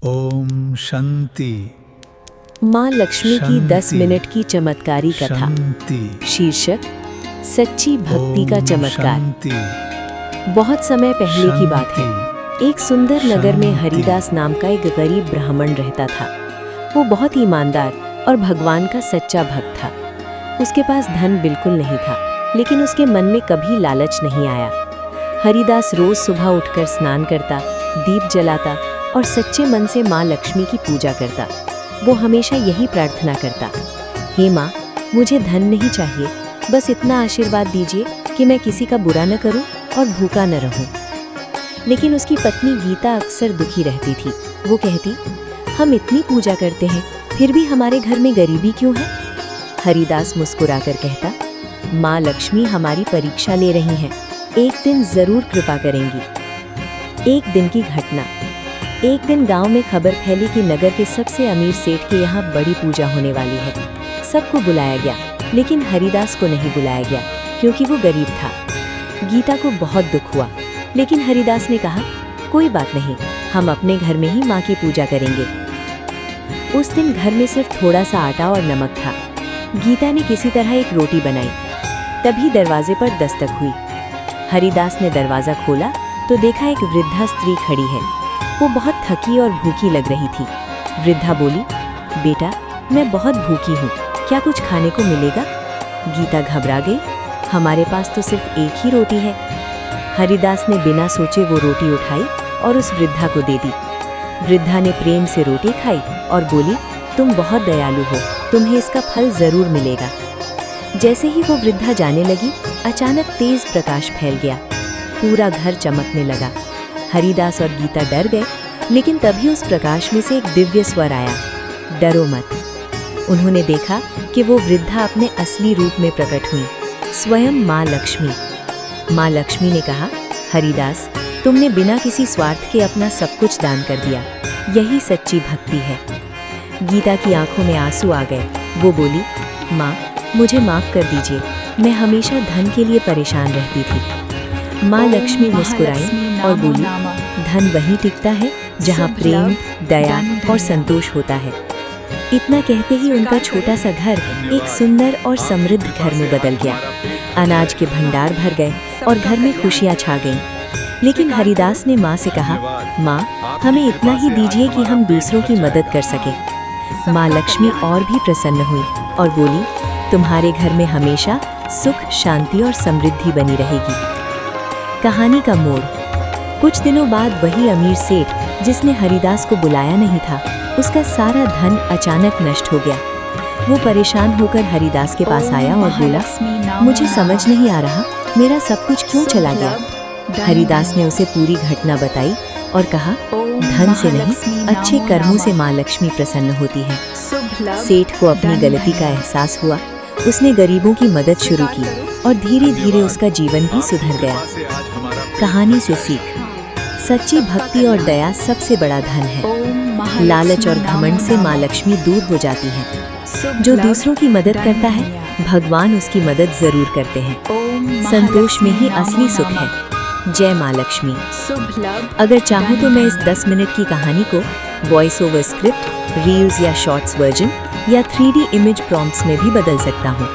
ओम शांति। माँ लक्ष्मी की 10 मिनट की चमत्कारी कथा। शांति। शीर्षक सच्ची भक्ति का चमत्कार। शांति। बहुत समय पहले की बात है। एक सुंदर नगर में शांति। हरिदास नाम का एक गरीब ब्राह्मण रहता था। वो बहुत ईमानदार और भगवान का सच्चा भक्त था। उसके पास धन बिल्कुल नहीं था, लेकिन उसके मन में कभी लालच नहीं आया। हरिदास रोज सुबह उठकर स्नान करता, दीप जलाता और सच्चे मन से माँ लक्ष्मी की पूजा करता। वो हमेशा यही प्रार्थना करता, हे माँ, मुझे धन नहीं चाहिए, बस इतना आशीर्वाद दीजिए कि मैं किसी का बुरा न करूं और भूखा न रहूं। लेकिन उसकी पत्नी गीता अक्सर दुखी रहती थी। वो कहती, हम इतनी पूजा करते हैं, फिर भी हमारे घर में गरीबी क्यों है? हरिदास मुस्कुराकर कहता, माँ लक्ष्मी हमारी परीक्षा ले रही हैं, एक दिन जरूर कृपा करेंगी। एक दिन की घटना। एक दिन गांव में खबर फैली कि नगर के सबसे अमीर सेठ के यहाँ बड़ी पूजा होने वाली है। सबको बुलाया गया, लेकिन हरिदास को नहीं बुलाया गया क्योंकि वो गरीब था। गीता को बहुत दुख हुआ, लेकिन हरिदास ने कहा, कोई बात नहीं, हम अपने घर में ही माँ की पूजा करेंगे। उस दिन घर में सिर्फ थोड़ा सा आटा और नमक था। गीता ने किसी तरह एक रोटी बनाई। तभी दरवाजे पर दस्तक हुई। हरिदास ने दरवाजा खोला तो देखा एक वृद्धा स्त्री खड़ी है। वो बहुत थकी और भूखी लग रही थी। वृद्धा बोली, बेटा, मैं बहुत भूखी हूँ, क्या कुछ खाने को मिलेगा? गीता घबरा गई, हमारे पास तो सिर्फ एक ही रोटी है। हरिदास ने बिना सोचे वो रोटी उठाई और उस वृद्धा को दे दी। वृद्धा ने प्रेम से रोटी खाई और बोली, तुम बहुत दयालु हो, तुम्हें इसका फल जरूर मिलेगा। जैसे ही वो वृद्धा जाने लगी, अचानक तेज प्रकाश फैल गया। पूरा घर चमकने लगा। हरिदास और गीता डर गए, लेकिन तभी उस प्रकाश में से एक दिव्य स्वर आया, डरो मत। उन्होंने देखा कि वो वृद्धा अपने असली रूप में प्रकट हुई, स्वयं माँ लक्ष्मी। माँ लक्ष्मी ने कहा, हरिदास, तुमने बिना किसी स्वार्थ के अपना सब कुछ दान कर दिया, यही सच्ची भक्ति है। गीता की आंखों में आंसू आ गए। वो बोली, माँ, मुझे माफ कर दीजिए, मैं हमेशा धन के लिए परेशान रहती थी। माँ लक्ष्मी मुस्कुराई और बोली, धन वहीं टिकता है जहाँ प्रेम, दया और संतोष होता है। इतना कहते ही उनका छोटा सा घर एक सुंदर और समृद्ध घर में बदल गया। अनाज के भंडार भर गए और घर में खुशियाँ छा गईं। लेकिन हरिदास ने माँ से कहा, माँ, हमें इतना ही दीजिए कि हम दूसरों की मदद कर सकें। माँ लक्ष्मी और भी प्रसन्न हुई और बोली, तुम्हारे घर में हमेशा सुख, शांति और समृद्धि बनी रहेगी। कहानी का मोड़। कुछ दिनों बाद वही अमीर सेठ जिसने हरिदास को बुलाया नहीं था, उसका सारा धन अचानक नष्ट हो गया। वो परेशान होकर हरिदास के पास आया और बोला, मुझे समझ नहीं आ रहा, मेरा सब कुछ क्यों चला गया? हरिदास ने उसे पूरी घटना बताई और कहा, धन से नहीं, अच्छे कर्मों से माँ लक्ष्मी प्रसन्न होती है। सेठ को अपनी गलती का एहसास हुआ। उसने गरीबों की मदद शुरू की और धीरे धीरे उसका जीवन भी सुधर गया। कहानी से सीख, सच्ची भक्ति और दया सबसे बड़ा धन है। लालच और घमंड से माँ लक्ष्मी दूर हो जाती है। जो दूसरों की मदद करता है, भगवान उसकी मदद जरूर करते हैं। संतोष में ही असली सुख है। जय माँ लक्ष्मी। अगर चाहूँ तो मैं इस 10 मिनट की कहानी को वॉइस ओवर स्क्रिप्ट, रील्स या शॉर्ट्स वर्जन या 3D इमेज प्रॉम्प्ट्स में भी बदल सकता हूँ।